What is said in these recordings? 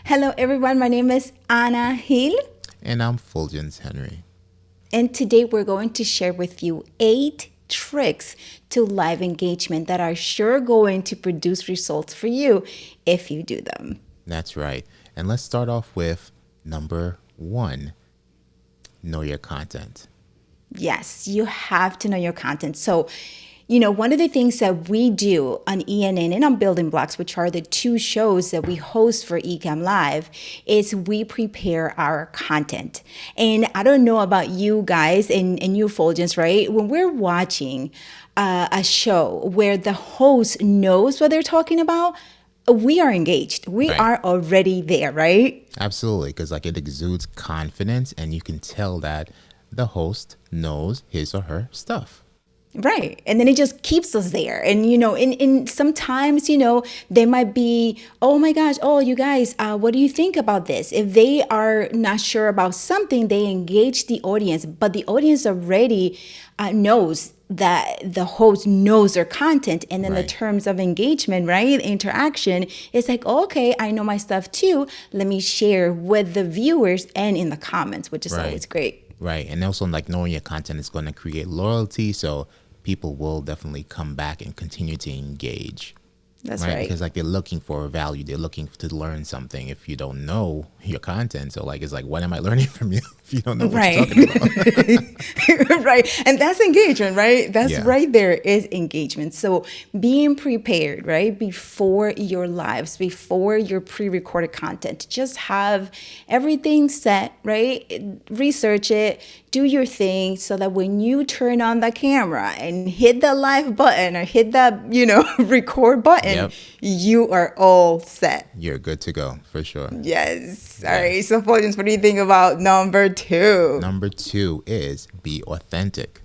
Hello, everyone. My name is Anna Hill, And I'm Fuljens Henry. and today we're going to share with you 8 tricks to live engagement that are sure going to produce results for you if you do them. That's right. And let's start off with number 1, know your content. Yes, you have to know your content. So, one of the things that we do on ENN and on Building Blocks, which are the 2 shows that we host for Ecamm Live, is we prepare our content. And I don't know about you guys and you Fulgence, right? When we're watching a show where the host knows what they're talking about, we are engaged. We Right. are already there, right? Absolutely, because it exudes confidence, and you can tell that the host knows his or her stuff. Right. And then it just keeps us there. And, in sometimes, they might be, oh my gosh, oh, you guys, what do you think about this? If they are not sure about something, they engage the audience, but the audience already knows that the host knows their content. And then the Right. terms of engagement, right? Interaction is like, okay, I know my stuff too. Let me share with the viewers and in the comments, which is Right. always great. Right. And also, knowing your content is going to create loyalty. So people will definitely come back and continue to engage. That's right. Because they're looking for value. They're looking to learn something. If you don't know your content, so it's like, what am I learning from you if you don't know what Right. you're talking about? Right. And that's engagement, right? That's Yeah. right there is engagement. So being prepared, right? Before your lives, before your pre-recorded content, just have everything set, right? Research it, do your thing so that when you turn on the camera and hit the live button or hit that, record button, Yep. you are all set. You're good to go for sure. Yes. All right. So, Fulgence, what do you think about number 2? Number 2 is be authentic.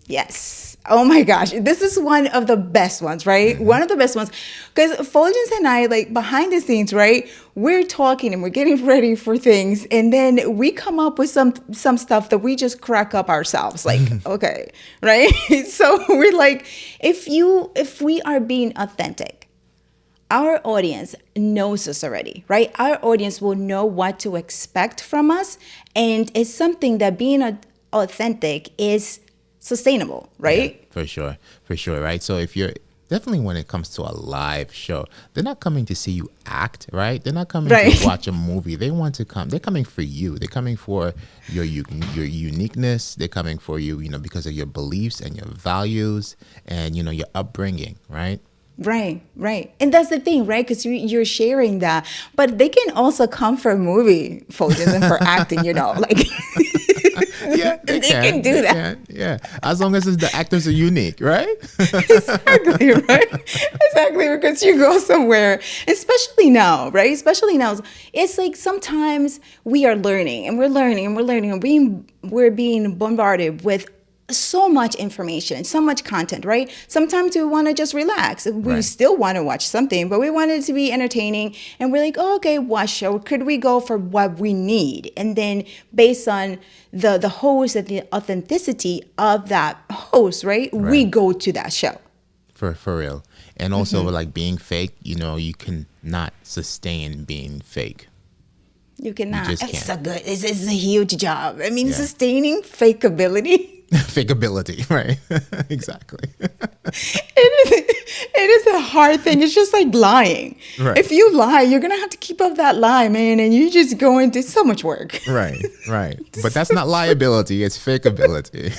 Yes. Oh my gosh. This is one of the best ones, right? One of the best ones. Because Fulgence and I, behind the scenes, right? We're talking and we're getting ready for things. And then we come up with some stuff that we just crack up ourselves. Like, okay, right? So we're like, if we are being authentic, our audience knows us already, right? Our audience will know what to expect from us. And it's something that being authentic is sustainable, right? Yeah, for sure, right? So if you're definitely, when it comes to a live show, they're not coming to see you act, right? They're not coming Right. to watch a movie. They want to come. They're coming for you. They're coming for your uniqueness. They're coming for you, because of your beliefs and your values and your upbringing, right? Right. And that's the thing, right? Because you're sharing that. But they can also come for a movie, Fulgence, and for acting, like... Yeah, they can do that. Yeah, as long as the actors are unique, right? Exactly, right? Exactly, because you go somewhere, especially now, right? Especially now, it's like sometimes we are learning and we're learning and we're learning and we're being bombarded with so much information, so much content, right? Sometimes we want to just relax. We Right. still want to watch something, but we want it to be entertaining. And we're like, oh, okay, what show? Could we go for what we need? And then based on the host and the authenticity of that host, right? We Right. go to that show. For real. And also with being fake, you cannot sustain being fake. You cannot. just It's can't. so good. It's a huge job. I mean, Yeah. sustaining fakeability. Fakeability, right? Exactly. It is a hard thing. It's just like lying. Right. If you lie, you're gonna have to keep up that lie, man, and you just go into so much work. Right. But that's not liability, it's fakeability.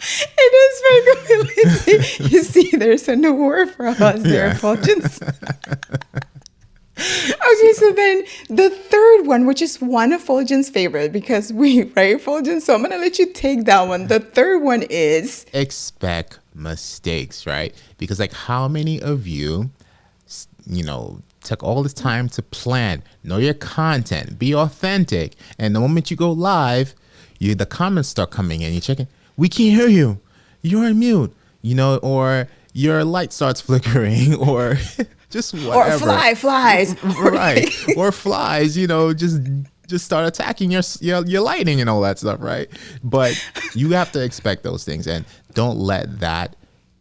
It is fakeability. You see, there's a new word for us there, Yeah. Fulgence. Okay, so then the third one, which is one of Fulgence's favorite, because right, Fulgence? So I'm gonna let you take that one. The third one is Expect mistakes, right? Because how many of you, took all this time to plan, know your content, be authentic, and the moment you go live, the comments start coming in, you're checking, we can't hear you, you're on mute, or your light starts flickering, or just whatever. or flies. Right. Or flies, just start attacking your lighting and all that stuff, right? But you have to expect those things, and don't let that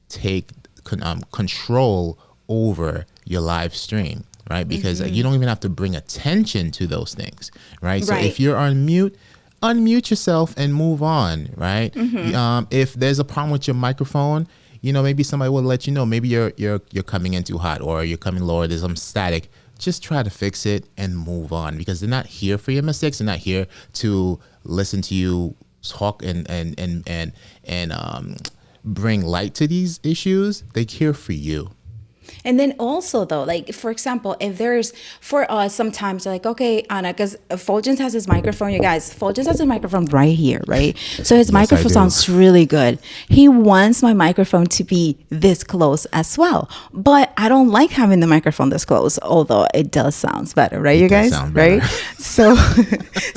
take control over your live stream, right? Because you don't even have to bring attention to those things, right? So Right. if you're on mute, unmute yourself and move on, right? If there's a problem with your microphone, maybe somebody will let you know. Maybe you're coming in too hot, or you're coming lower. There's some static. Just try to fix it and move on, because they're not here for your mistakes. They're not here to listen to you talk and bring light to these issues. They're here for you. And then also though, like for example, if there's for us sometimes like, okay, Anna, because Fuljens has his microphone, you guys, Fuljens has a microphone right here, right? So his microphone sounds really good. He wants my microphone to be this close as well. But I don't like having the microphone this close, although it does sound better, right, you guys? Right? So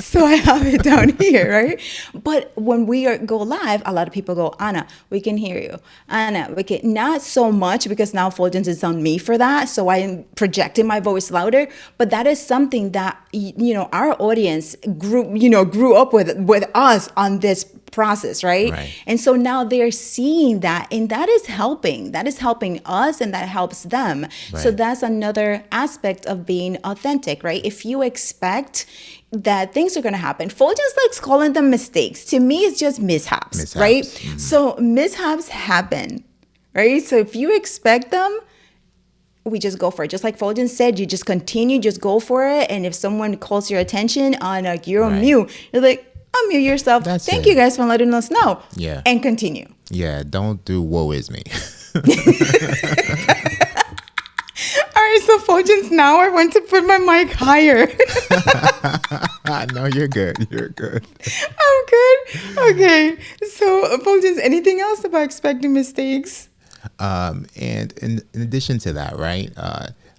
so I have it down here, right? But when we go live, a lot of people go, Anna, we can hear you. Anna, we can, not so much because now Fuljens is on me for that, so I'm projecting my voice louder, but that is something that our audience grew up with us on this process, right? And so now they're seeing that, and that is helping us, and that helps them. So that's another aspect of being authentic, right? If you expect that things are going to happen, Fuljens likes calling them mistakes. To me, it's just mishaps. Right? So mishaps happen, right? So if you expect them, we just go for it. Just like Fuljens said, you just continue, just go for it. And if someone calls your attention on you're on mute, you're like, unmute yourself. Thank you guys for letting us know. Yeah. And continue. Yeah, don't do woe is me. All right, so Fuljens, now I want to put my mic higher. No, you're good. You're good. I'm good. Okay. So Fuljens, anything else about expecting mistakes? And in addition to that, right?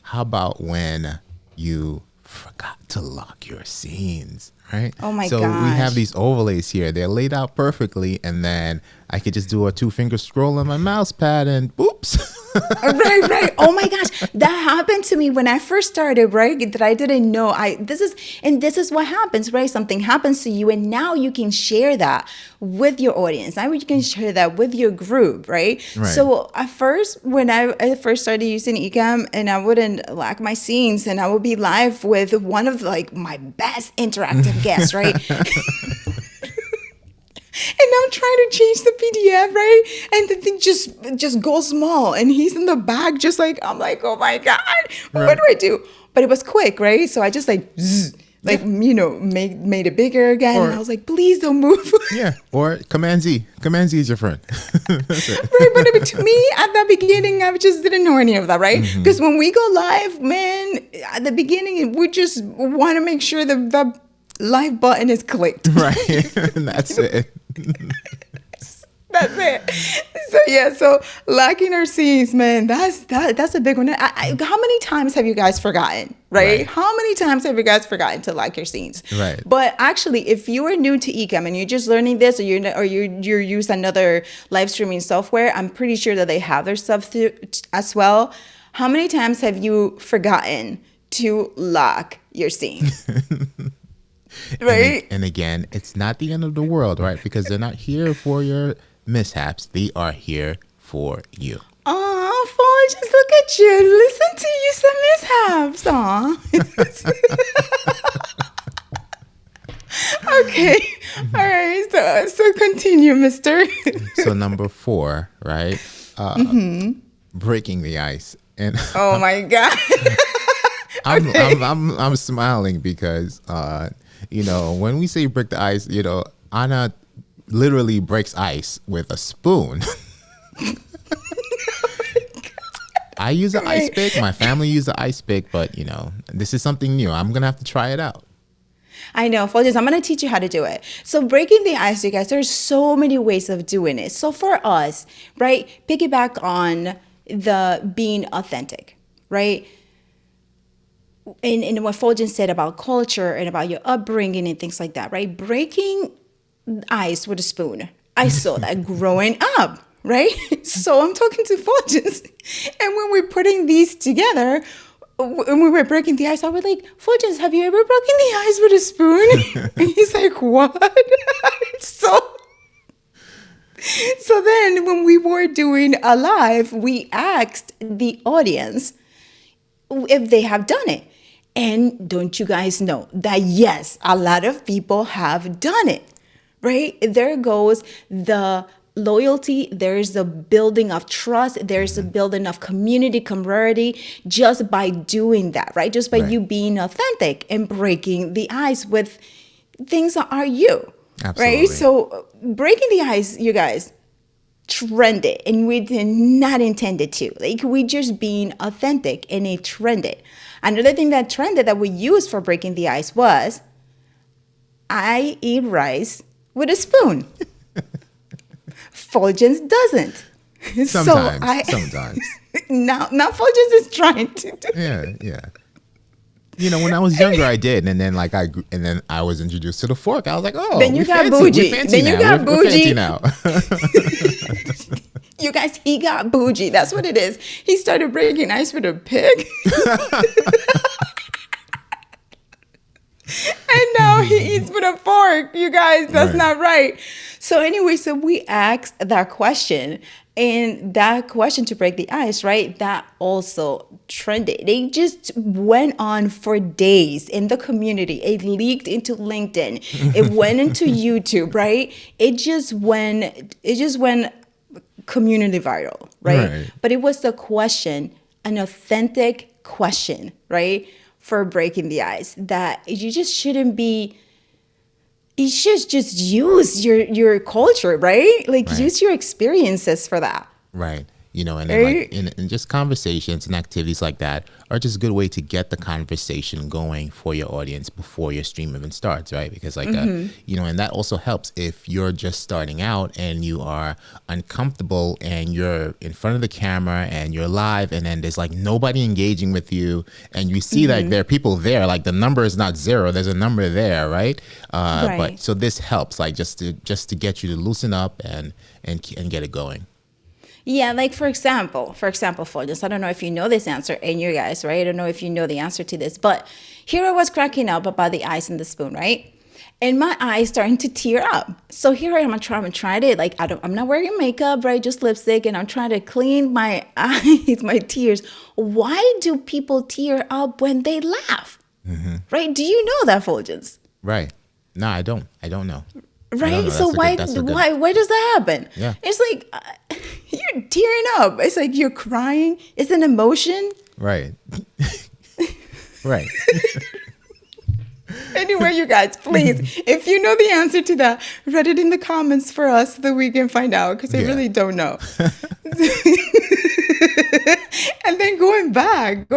How about when you forgot to lock your scenes, right? Oh my gosh. So we have these overlays here. They're laid out perfectly, and then I could just do a 2-finger scroll on my mouse pad and boops. Right. Oh my gosh. That happened to me when I first started, right? That I didn't know. This is what happens, right? Something happens to you, and now you can share that with your audience. Now you can share that with your group, right? So at first, when I first started using Ecamm, and I wouldn't lock my scenes, and I would be live with one of my best interactive guests, right? And I'm trying to change the PDF, right? And the thing just goes small, and he's in the back, just like, I'm like, oh my God, what do I do? But it was quick, right? So I just made it bigger again. And I was like, please don't move. Yeah. Or Command Z. Command Z is your friend. That's it. Right. But to me, at the beginning, I just didn't know any of that, right? Because when we go live, man, at the beginning, we just want to make sure that the live button is clicked. Right. That's it. That's it. So yeah, so locking our scenes, man, that's a big one. How many times have you guys forgotten, right? How many times have you guys forgotten to lock your scenes? Right. But actually, if you are new to Ecamm and you're just learning this, or you use another live streaming software, I'm pretty sure that they have their stuff as well. How many times have you forgotten to lock your scene? Right. And again, it's not the end of the world, right? Because they're not here for your mishaps. They are here for you. Oh, just look at you. Listen to you some mishaps. Okay. All right. So continue, mister. So number 4, right? Breaking the ice. And oh my God. I'm smiling because when we say break the ice, Anna literally breaks ice with a spoon. I use an ice pick. My family uses an ice pick, but this is something new. I'm gonna have to try it out. I know, Fuljens, I'm going to teach you how to do it. So breaking the ice, you guys, there's so many ways of doing it. So for us, right, piggyback on the being authentic, right? And what Fuljens said about culture and about your upbringing and things like that, right? Breaking ice with a spoon. I saw that growing up, right? So I'm talking to Fuljens. And when we're putting these together, when we were breaking the ice, I was like, Fuljens, have you ever broken the ice with a spoon? And he's like, what? So then when we were doing a live, we asked the audience, if they have done it. And don't you guys know that, yes, a lot of people have done it, right? There goes the loyalty, there's the building of trust, there's the building of community, camaraderie, just by doing that, right? Just by Right. you being authentic and breaking the ice with things that are you, Absolutely. right? So breaking the ice, you guys, trended, and we did not intend it to. Like, we just being authentic, and it trended. Another thing that trended that we used for breaking the ice was, I eat rice with a spoon. Fuljens doesn't. Sometimes. Now Fuljens is trying to do. Yeah. You know, when I was younger, I did, and then I was introduced to the fork. I was like, oh, Then you we got fancy- bougie. we fancy Then you now. got We're fancy bougie. now. You guys, he got bougie. That's what it is. He started breaking ice with a pig. And now he eats with a fork. You guys, that's Right. not right. So anyway, so we asked that question. And that question to break the ice, right? That also trended. They just went on for days in the community. It leaked into LinkedIn. It went into YouTube, right? It just went community viral, right? Right. But it was the question, an authentic question, right? For breaking the ice, that you just shouldn't be. You should just use your culture, right? Like, Right. use your experiences for that. Right. You know, and then Right. like in just conversations and activities like that are just a good way to get the conversation going for your audience before your stream even starts, right? Because like, you know, and that also helps if you're just starting out and you are uncomfortable and you're in front of the camera and you're live and then there's like nobody engaging with you and you see like there are people there, like the number is not zero, there's a number there, right? Right. But so this helps like just to get you to loosen up and get it going. Yeah, like for example, Fuljens, I don't know if you know this answer, and you guys, right? I don't know if you know the answer to this, but here I was cracking up about the ice and the spoon, right? And my eyes starting to tear up. So here I am, I'm trying to, like, I'm not wearing makeup, right? Just lipstick, and I'm trying to clean my eyes, my tears. Why do people tear up when they laugh? Right? Do you know that, Fuljens? Right. No, I don't know. Right? No, So why that's a good- why does that happen? Yeah. It's like you're tearing up. It's like you're crying. It's an emotion. Right. Right. Anyway, you guys, please, if you know the answer to that, write it in the comments for us so that we can find out, because I Yeah. really don't know. And then going back,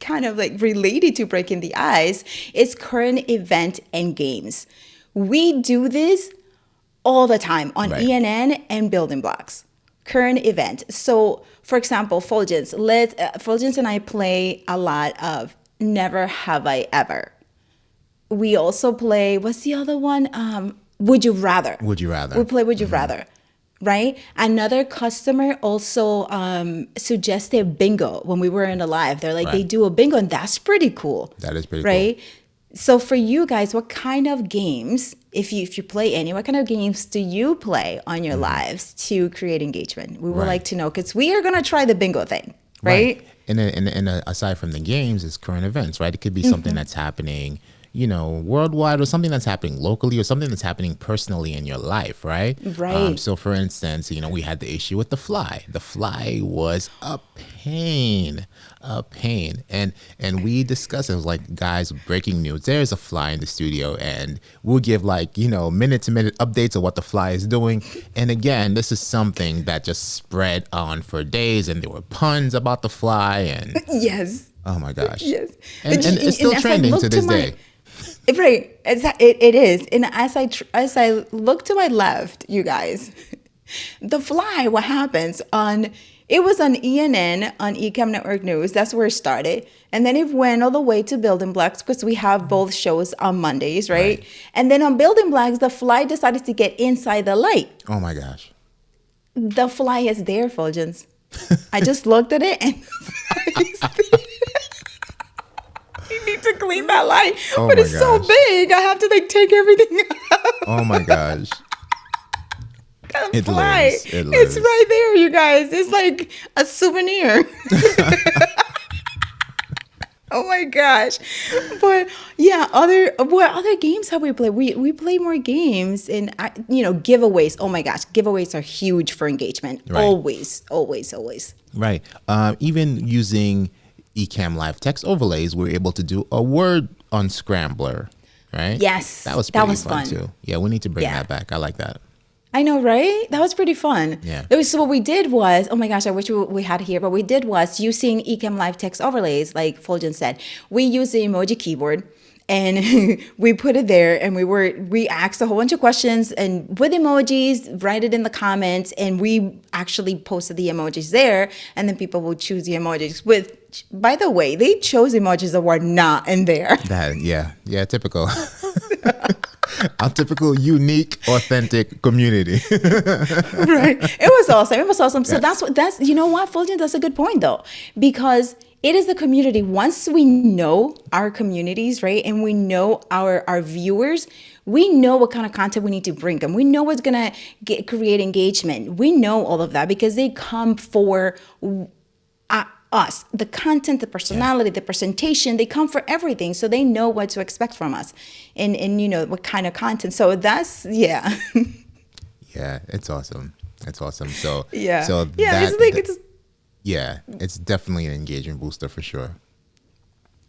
kind of like related to breaking the ice, is current event and games. We do this all the time on Right. ENN and Building Blocks. Current event. So, for example, Fuljens and I play a lot of Never Have I Ever. We also play, what's the other one? Would You Rather. Would you rather? We play Would You Rather, right? Another customer also suggested bingo when we were in the live. They're like, Right. they do a bingo, and that's pretty cool. That is pretty right? So for you guys, what kind of games, if you play any, what kind of games do you play on your lives to create engagement? We would Right. like to know, because we are going to try the bingo thing, right? And then, aside from the games, is current events, right? It could be something that's happening, you know, worldwide, or something that's happening locally, or something that's happening personally in your life, right? Right. So, for instance, you know, we had the issue with the fly. The fly was a pain, and we discussed it. It was like, guys, breaking news. There's a fly in the studio, and we'll give like, you know, minute-to-minute updates of what the fly is doing. And again, this is something that just spread on for days, and there were puns about the fly, and Yes. oh my gosh, Yes. and it's still as I trending look to this my- day. Right. It is. And as I look to my left, you guys, the fly, what happens it was on ENN, on Ecam Network News. That's where it started. And then it went all the way to Building Blocks, because we have both shows on Mondays, right? And then on Building Blocks, the fly decided to get inside the light. Oh my gosh. The fly is there, Fuljens. I just looked at it, and the fly is there. You need to clean that light. Oh but my it's so gosh. big, I have to like take everything out. Oh my gosh. The It fly. lives. It It's lives. right there, you guys. It's like a souvenir. Oh my gosh. But yeah, what other games have we played? We play more games and giveaways. Oh my gosh, giveaways are huge for engagement. Right. Always, always, always. Right. Even using Ecamm Live text overlays, we're able to do a word unscrambler, right? Yes, That was that pretty was fun fun. too. Yeah, we need to bring Yeah. that back. I like that. I know, right? That was pretty fun. Yeah. So what we did was, oh my gosh, I wish we had it here, but we did was using Ecamm Live text overlays, like Fulgen said. We used the emoji keyboard and we put it there, and we asked a whole bunch of questions and with emojis, write it in the comments, and we actually posted the emojis there, and then people will choose the emojis with. By the way, they chose emojis that were not in there. Yeah, typical. Our typical, unique, authentic community. Right. It was awesome. It was awesome. So you know what, Fulgen, that's a good point though, because it is the community. Once we know our communities, right, and we know our viewers, we know what kind of content we need to bring them. We know what's gonna create engagement. We know all of that because they come for us, the content, the personality, the presentation. They come for everything, so they know what to expect from us, and what kind of content. So that's Yeah, it's awesome. It's awesome. So yeah, so yeah. that, It's like that- it's. yeah, it's definitely an engagement booster for sure.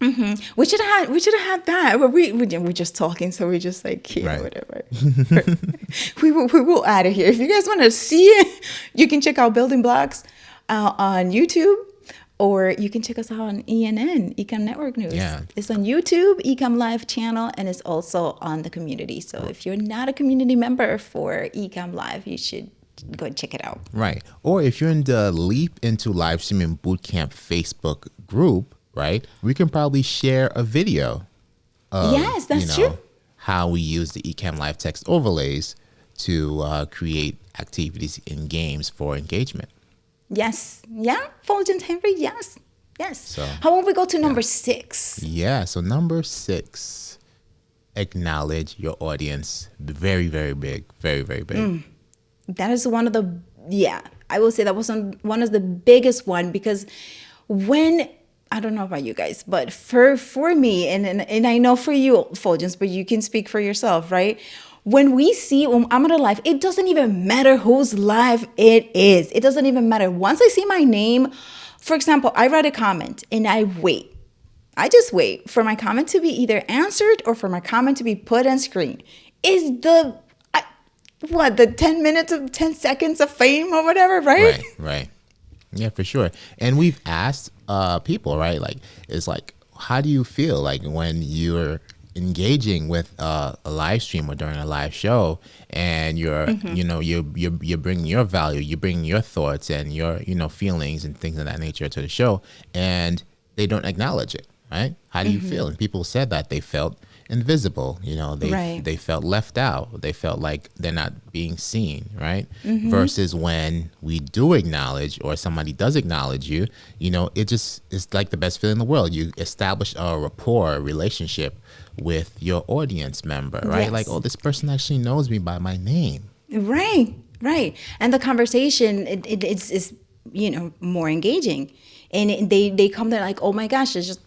We should have had that. But we're just talking, so we're just like, Right. whatever. we will add it here. If you guys want to see it, you can check out Building Blocks on YouTube, or you can check us out on ENN, Ecom Network News. Yeah. It's on YouTube, Ecom Live channel, and it's also on the community. So if you're not a community member for Ecom Live, you should go and check it out. Right. Or if you're in the Leap into Live Streaming Bootcamp Facebook group, right, we can probably share a video of, Yes, that's true. how we use the Ecamm Live text overlays to create activities in games for engagement. Yes. Yeah. Fulgent Henry. Yes. Yes. So, How about we go to number 6? Yeah. So number 6, acknowledge your audience. Very, very big. Very, very big. That is one of the, I will say that was one of the biggest one, because when, I don't know about you guys, but for me, and I know for you, Fulgence, but you can speak for yourself, right? When I'm on a live, it doesn't even matter whose live it is. It doesn't even matter. Once I see my name, for example, I write a comment and I wait. I just wait for my comment to be either answered or for my comment to be put on screen. Is the 10 seconds of fame or whatever, right? Right. Yeah, for sure. And we've asked people, right? Like, it's like, how do you feel like when you're engaging with a live stream or during a live show, and you're you're bringing your value, you're bringing your thoughts and your feelings and things of that nature to the show, and they don't acknowledge it, right? How do you feel? And people said that they felt invisible, they felt left out, they felt like they're not being seen, right? Versus when we do acknowledge, or somebody does acknowledge you, it's like the best feeling in the world. You establish a rapport, a relationship with your audience member, right? Yes. Like, oh, this person actually knows me by my name. Right. And the conversation is more engaging, and they come there like, oh my gosh, it's just,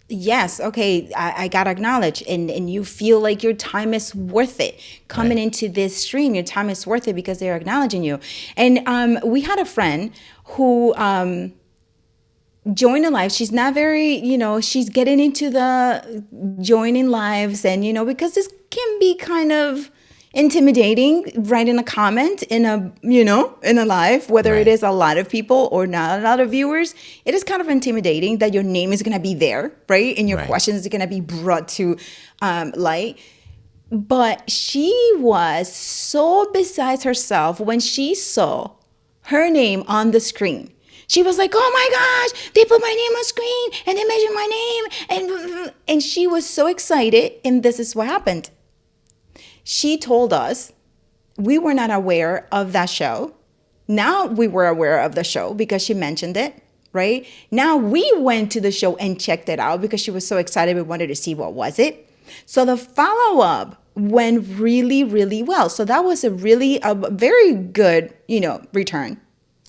yes, okay, I gotta acknowledge, and you feel like your time is worth it coming into this stream. Your time is worth it because they're acknowledging you. And we had a friend who joined a live. She's not very, she's getting into the joining lives, and because this can be kind of intimidating, writing a comment in a live, whether it is a lot of people or not a lot of viewers. It is kind of intimidating that your name is going to be there, right? And your questions are going to be brought to light. But she was so besides herself when she saw her name on the screen. She was like, oh my gosh, they put my name on screen and they mentioned my name. And she was so excited. And this is what happened. She told us we were not aware of that show. Now we were aware of the show because she mentioned it, right? Now we went to the show and checked it out because she was so excited. We wanted to see what was it. So the follow-up went really, really well. So that was a very good, return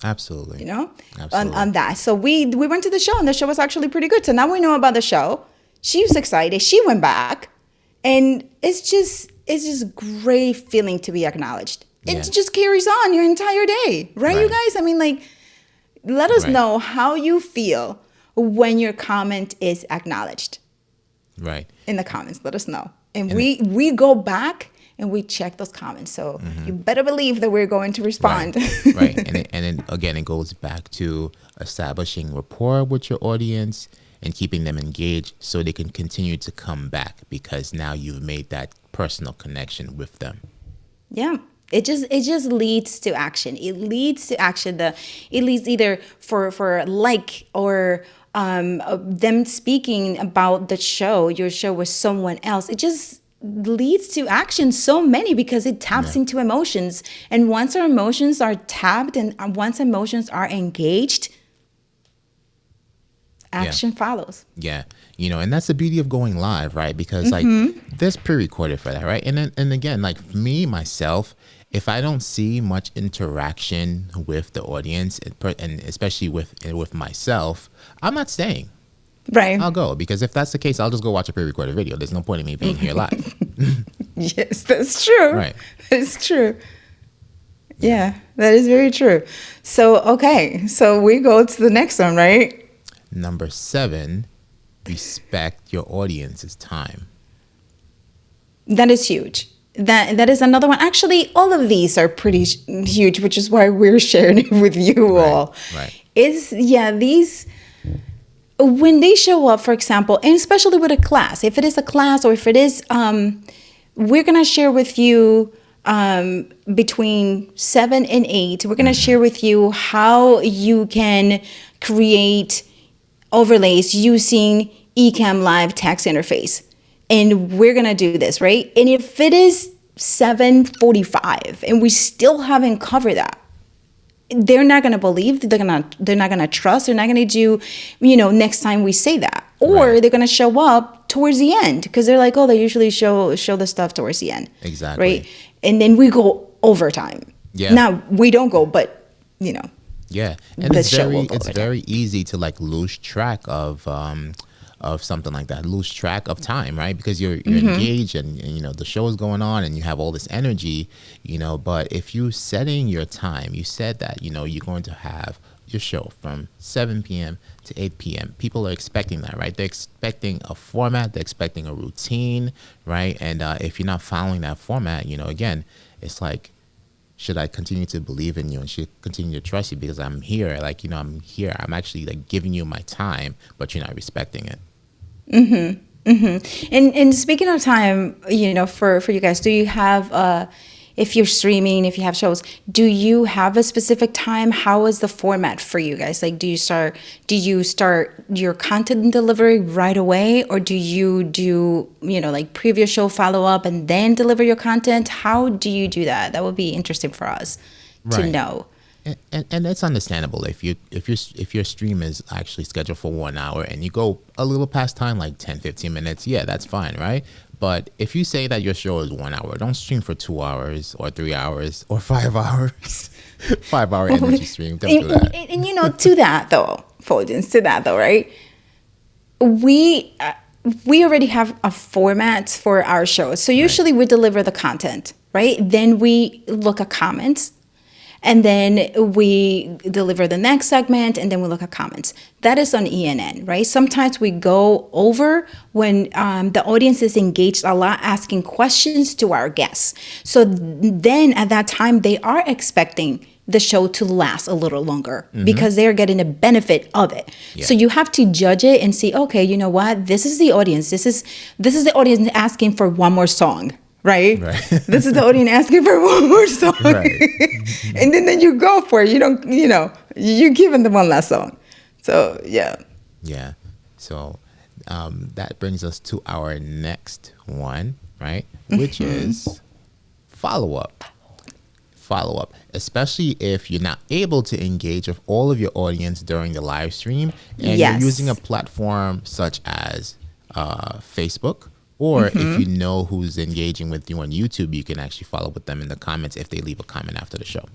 Absolutely. You know, Absolutely. on that. So we went to the show, and the show was actually pretty good. So now we know about the show. She was excited. She went back, and it's just great feeling to be acknowledged. Yeah. It just carries on your entire day, right, you Right. guys? I mean, like, let us Right. know how you feel when your comment is acknowledged Right. in the comments. Let us know, and And we go back and we check those comments. So you better believe that we're going to respond. Right. And then again, it goes back to establishing rapport with your audience and keeping them engaged so they can continue to come back because now you've made that personal connection with them. Yeah. It just leads to action. It leads to action. It leads either for like or them speaking about your show with someone else. It just leads to action so many because it taps into emotions. And once our emotions are tapped and once emotions are engaged, action follows. Yeah. And that's the beauty of going live, right? Because like there's pre-recorded for that, right? And again, like me, myself, if I don't see much interaction with the audience and especially with myself, I'm not staying. Right. I'll go because if that's the case, I'll just go watch a pre-recorded video. There's no point in me being here live. Yes, that's true. Right. That's true. Yeah, that is very true. So, okay. So we go to the next one, right? Number 7, respect your audience's time. That is huge. That is another one. Actually, all of these are pretty huge, which is why we're sharing it with you all. Right. These when they show up, for example, and especially with a class, if it is a class or if it is, we're gonna share with you between 7 and 8. We're gonna share with you how you can create overlays using Ecamm Live text interface. And we're going to do this, right? And if it is 7:45 and we still haven't covered that, they're not going to believe, they're not going to trust, they're not going to do, next time we say that. Or they're going to show up towards the end because they're like, oh, they usually show the stuff towards the end. Exactly. Right? And then we go overtime. Yeah. Now, we don't go, but, Yeah, and the it's show will go it's with very easy to like lose track of something like that, lose track of time, right? Because you're engaged and the show is going on and you have all this energy, but if you setting your time, you said that you're going to have your show from 7 p.m. to 8 p.m. People are expecting that, right? They're expecting a format, they're expecting a routine, right? And if you're not following that format, again, it's like, should I continue to believe in you and should continue to trust you because I'm here? Like, I'm here. I'm actually like giving you my time, but you're not respecting it. And speaking of time, for you guys, do you have if you're streaming, if you have shows, do you have a specific time? How is the format for you guys? Like, do you start your content delivery right away, or do you do like previous show follow up and then deliver your content? How do you do that? That would be interesting for us to Right. know. And it's understandable if your stream is actually scheduled for 1 hour and you go a little past time, like 10-15 minutes, yeah, that's fine, right? But if you say that your show is 1 hour, don't stream for 2 hours or 3 hours or 5 hours. 5-hour energy stream. Don't do that. And to that though, Fuljens, to that though, right? We already have a format for our shows. So usually we deliver the content, right? Then we look at comments. And then we deliver the next segment, and then we look at comments. That is on ENN, right? Sometimes we go over when the audience is engaged a lot, asking questions to our guests. So then at that time, they are expecting the show to last a little longer because they're getting a benefit of it. Yeah. So you have to judge it and see, okay, you know what? This is the audience. This is the audience asking for one more song. Right? This is the audience asking for one more song. Right. And then you go for it. You don't, you give them the one last song. So, yeah. Yeah. So that brings us to our next one, right? Which is follow-up. Follow-up, especially if you're not able to engage with all of your audience during the live stream and you're using a platform such as Facebook. Or if you know who's engaging with you on YouTube, you can actually follow with them in the comments if they leave a comment after the show.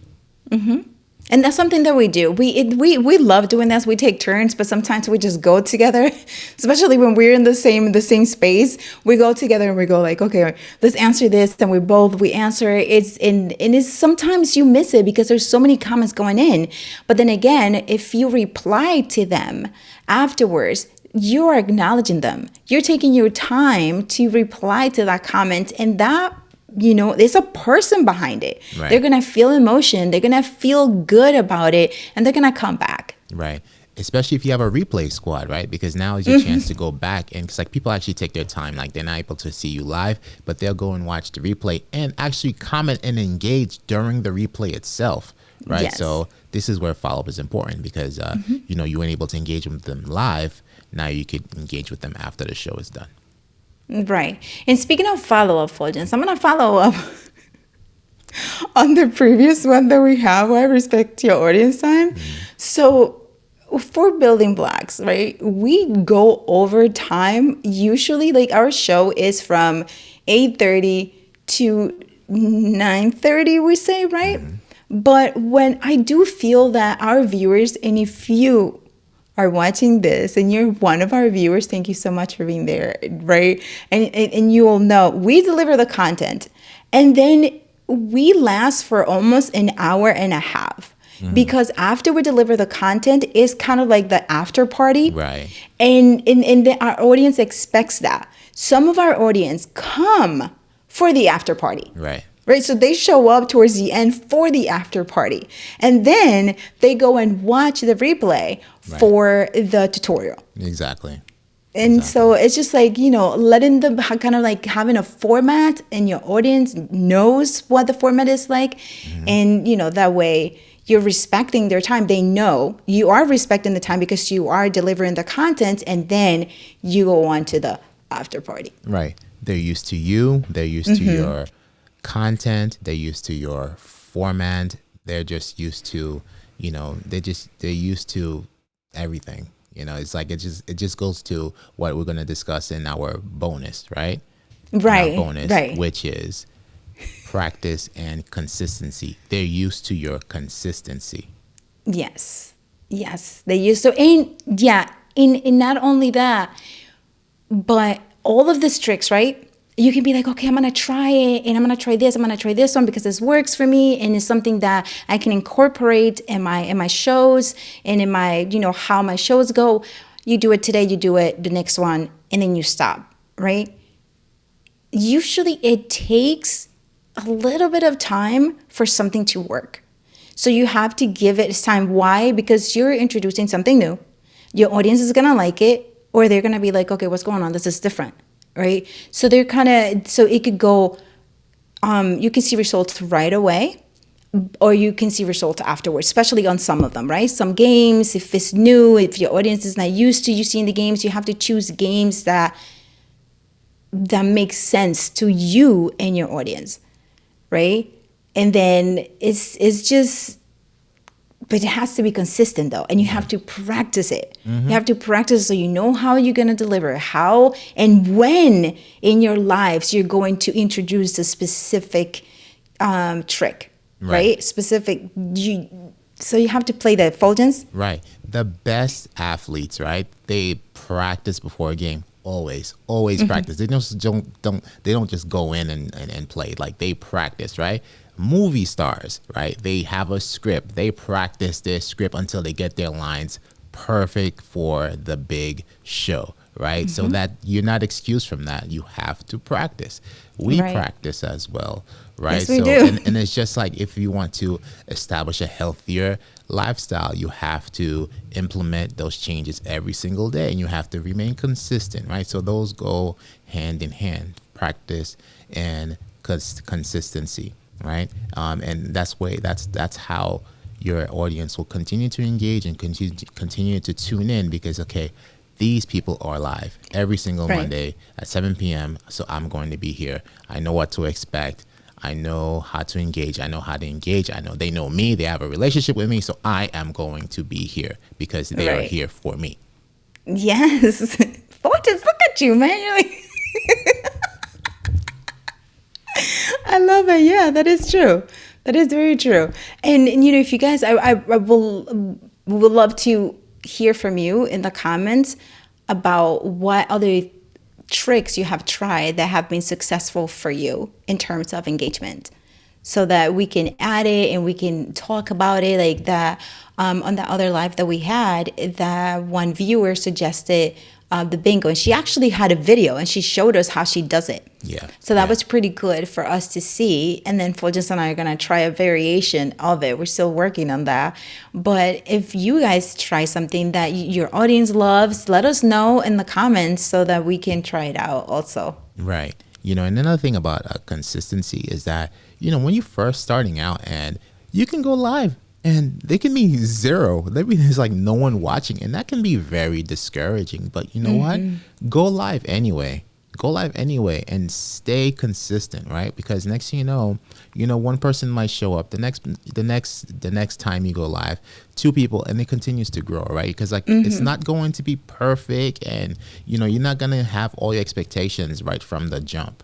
And that's something that we do. We love doing this. We take turns, but sometimes we just go together, especially when we're in the same space. We go together and we go like, okay, let's answer this. And we answer it. It's sometimes you miss it because there's so many comments going in. But then again, if you reply to them afterwards, you're acknowledging them. You're taking your time to reply to that comment, and that, there's a person behind it. Right. They're going to feel emotion. They're going to feel good about it, and they're going to come back. Right. Especially if you have a replay squad, right? Because now is your chance to go back. And it's like people actually take their time. Like they're not able to see you live, but they'll go and watch the replay and actually comment and engage during the replay itself. Right. Yes. So this is where follow-up is important because, you weren't able to engage with them live. Now you could engage with them after the show is done. Right. And speaking of follow-up, Fuljens, I'm going to follow up on the previous one that we have. I respect your audience time. So for Building Blocks, right, we go over time. Usually, like, our show is from 8:30 to 9:30, we say, right? But when I do feel that our viewers, and if you are watching this and you're one of our viewers, thank you so much for being there, right? And you will know we deliver the content, and then we last for almost an hour and a half. Because after we deliver the content, it's kind of like the after party. Right. And our audience expects that. Some of our audience come for the after party. Right. Right. So they show up towards the end for the after party. And then they go and watch the replay for the tutorial. Exactly. And so it's just like, letting them kind of like having a format, and your audience knows what the format is like. And, that way you're respecting their time. They know you are respecting the time because you are delivering the content, and then you go on to the after party. Right. They're used to you. They're used to your content. They're used to your format. They're just used to, they're used to everything. It's like it just goes to what we're going to discuss in our bonus, right? Right. Our bonus, right. which is practice and consistency. They're used to your consistency. Yes. They used to. And in not only that, but all of these tricks, right? You can be like, okay, I'm going to try it, and I'm going to try this. I'm going to try this one because this works for me, and it's something that I can incorporate in my shows and in my, how my shows go. You do it today, you do it the next one, and then you stop, right? Usually it takes a little bit of time for something to work. So you have to give it time. Why? Because you're introducing something new. Your audience is going to like it, or they're going to be like, okay, what's going on? This is different. Right? So so it could go, you can see results right away, or you can see results afterwards, especially on some of them, right? Some games, if it's new, if your audience is not used to you seeing the games, you have to choose games that make sense to you and your audience, right? And then it's just, but it has to be consistent though, and you have to practice it. You have to practice so you know how you're going to deliver, how and when in your lives you're going to introduce a specific trick, right? So you have to play the Fuljens. Right. The best athletes, right? They practice before a game. Always practice. They don't just go in and play. Like, they practice, right? Movie stars, right? They have a script. They practice their script until they get their lines perfect for the big show, right? So that you're not excused from that. You have to practice. We practice as well, right? Yes, we do. And it's just like, if you want to establish a healthier lifestyle, you have to implement those changes every single day, and you have to remain consistent, right? So those go hand in hand, practice and consistency, right? And that's how your audience will continue to engage and continue to tune in, because, okay, these people are live every single Monday at 7 p.m. So I'm going to be here. I know what to expect. I know how to engage. I know how to engage. I know they know me. They have a relationship with me. So I am going to be here because they are here for me. Yes. Fuljens, look at you, man. You're like, I love it. Yeah, that is true. That is very true. And you know, if you guys, I will would love to hear from you in the comments about what other tricks you have tried that have been successful for you in terms of engagement, so that we can add it and we can talk about it. Like that, on the other live that we had, that one viewer suggested the bingo, and she actually had a video and she showed us how she does it. Yeah. So that yeah. was pretty good for us to see. And then Fuljens and I are going to try a variation of it. We're still working on that. But if you guys try something that your audience loves, let us know in the comments so that we can try it out also. Right. You know, and another thing about consistency is that, you know, when you're first starting out and you can go live and there can be zero, there's like no one watching, and that can be very discouraging. But you know what? Go live anyway. Go live anyway and stay consistent, right? Because next thing you know, one person might show up. The next time you go live, two people, and it continues to grow, right? Because like it's not going to be perfect, and you're not gonna have all your expectations right from the jump.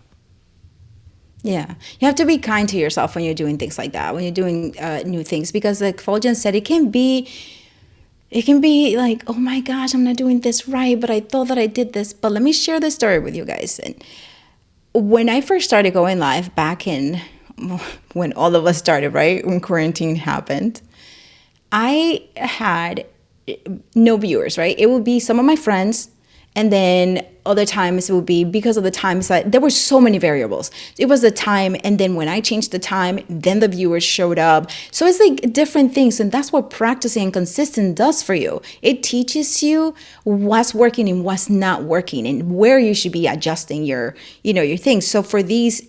Yeah, you have to be kind to yourself when you're doing things like that, when you're doing new things, because like Fuljens said, it can be like, oh my gosh, I'm not doing this right, but I thought that I did this. But let me share this story with you guys. And when I first started going live back in when all of us started, right, when quarantine happened, I had no viewers, right? It would be some of my friends, and then other times it would be, because of the times that there were so many variables. It was the time, and then when I changed the time, then the viewers showed up. So it's like different things, and that's what practicing and consistent does for you. It teaches you what's working and what's not working, and where you should be adjusting your things. So for these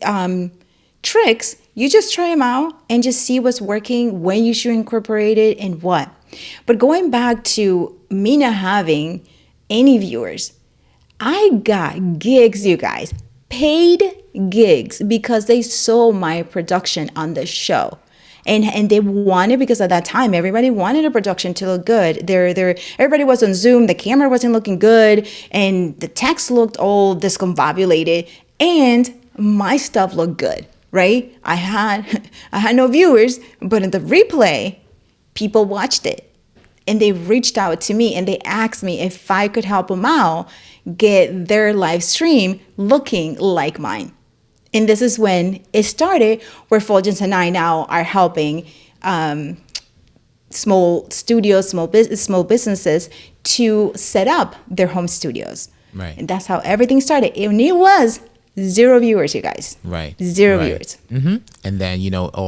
tricks, you just try them out and just see what's working, when you should incorporate it, and what. But going back to me not having any viewers, I got gigs, you guys, paid gigs, because they saw my production on the show. And they wanted, because at that time, everybody wanted a production to look good. Everybody was on Zoom, the camera wasn't looking good, and the text looked all discombobulated, and my stuff looked good, right? I had no viewers, but in the replay, people watched it. And they reached out to me and they asked me if I could help them out get their live stream looking like mine. And this is when it started, where Fuljens and I now are helping small studios, small businesses to set up their home studios. Right. And that's how everything started. And it was 0 viewers, you guys. Right. Zero right. viewers. Mm-hmm. And then,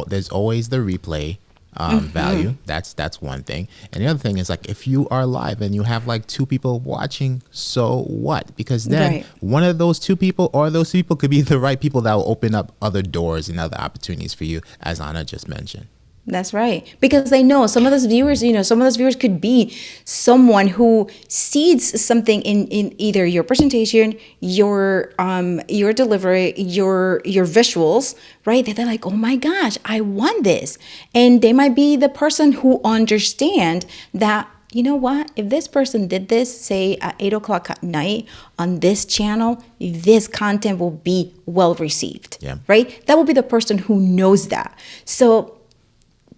there's always the replay value. That's one thing. And the other thing is, like, if you are live and you have like 2 people watching, so what? Because then one of those 2 people, or those people, could be the right people that will open up other doors and other opportunities for you, as Anna just mentioned. That's right. Because they know some of those viewers, could be someone who sees something in either your presentation, your delivery, your visuals, right? That they're like, oh my gosh, I want this. And they might be the person who understand that, you know what, if this person did this, say at 8:00 at night on this channel, this content will be well received, right? That will be the person who knows that. So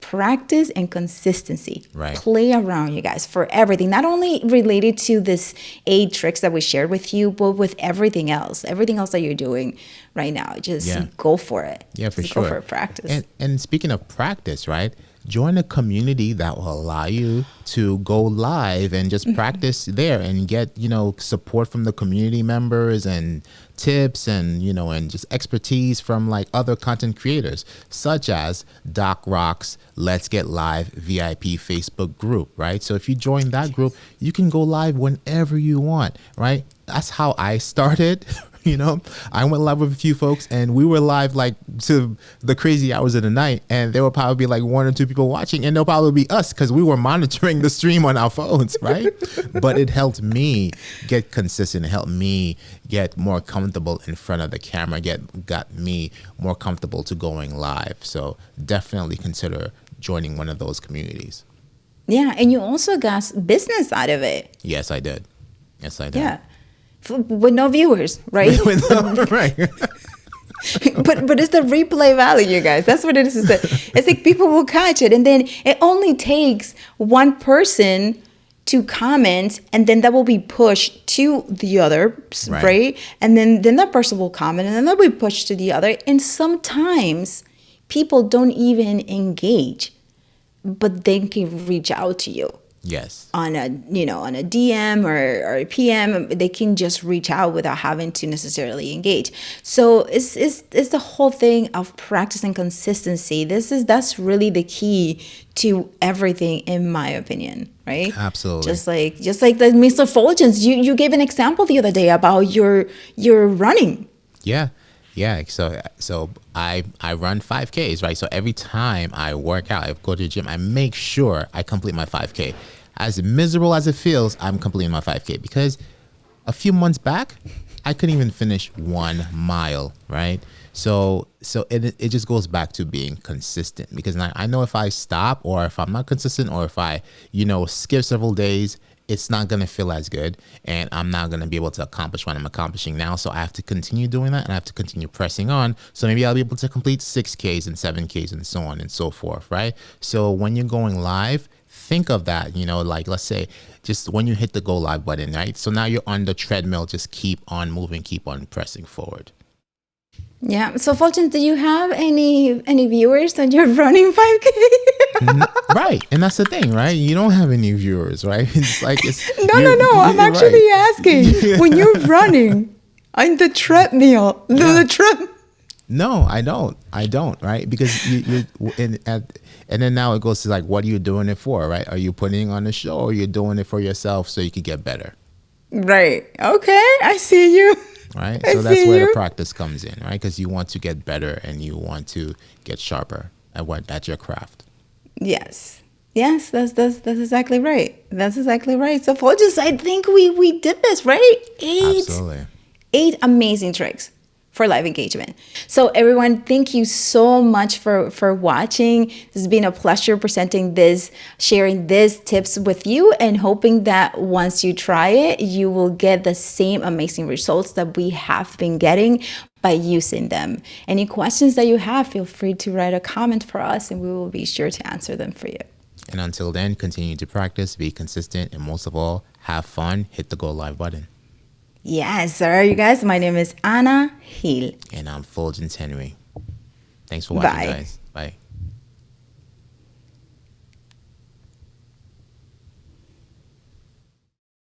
practice and consistency. Right. Play around, you guys, for everything. Not only related to this 8 tricks that we shared with you, but with everything else that you're doing right now. Just go for it. Yeah, for just sure. Go for practice. And speaking of practice, right? Join a community that will allow you to go live and just practice there and get, support from the community members and tips and, and just expertise from like other content creators, such as Doc Rock's Let's Get Live VIP Facebook group, right? So if you join that group, you can go live whenever you want, right? That's how I started. I went live with a few folks and we were live like to the crazy hours of the night, and there will probably be like 1 or 2 people watching, and they'll probably be us because we were monitoring the stream on our phones, right? But it helped me get consistent. It helped me get more comfortable in front of the camera, got me more comfortable to going live. So definitely consider joining one of those communities. Yeah, and you also got business out of it. Yes, I did. Yeah. With no viewers, right? Right. but it's the replay value, you guys. That's what it is. It's like people will catch it, and then it only takes one person to comment, and then that will be pushed to the other, right? And then that person will comment, and then that will be pushed to the other. And sometimes people don't even engage, but they can reach out to you. Yes. On a DM or a PM, they can just reach out without having to necessarily engage. So it's the whole thing of practice and consistency. That's really the key to everything, in my opinion, right? Absolutely. Just like the Mr. Fuljens, you gave an example the other day about your running. Yeah. So I run 5Ks, right? So every time I work out, I go to the gym, I make sure I complete my 5K. As miserable as it feels, I'm completing my 5K, because a few months back, I couldn't even finish 1 mile, right? So it just goes back to being consistent, because I know if I stop, or if I'm not consistent, or if I, skip several days, it's not going to feel as good, and I'm not going to be able to accomplish what I'm accomplishing now. So I have to continue doing that, and I have to continue pressing on. So maybe I'll be able to complete 6Ks and 7Ks and so on and so forth, right? So when you're going live, think of that, like, let's say just when you hit the go live button, right? So now you're on the treadmill, just keep on moving, keep on pressing forward. Yeah. So, Fuljens, do you have any viewers that you're running 5K? Right. And that's the thing, right? You don't have any viewers, right? It's like No. I'm actually asking, when you're running on the treadmill, No, I don't, right? Because and then now it goes to like, what are you doing it for, right? Are you putting on a show, or you're doing it for yourself so you can get better? Right. Okay. I see you. Right. So that's where the practice comes in, right? Because you want to get better, and you want to get sharper at your craft. Yes. That's exactly right. That's exactly right. So, Fuljens, I think we did this, right? Absolutely. 8 amazing tricks for live engagement. So everyone, thank you so much for watching. This has been a pleasure sharing these tips with you, and hoping that once you try it, you will get the same amazing results that we have been getting by using them. Any questions that you have, feel free to write a comment for us, and we will be sure to answer them for you. And until then, continue to practice, be consistent, and most of all, have fun. Hit the go live button. Yes, sir. You guys, my name is Ana Gil. And I'm Fuljens Henry. Thanks for watching, guys.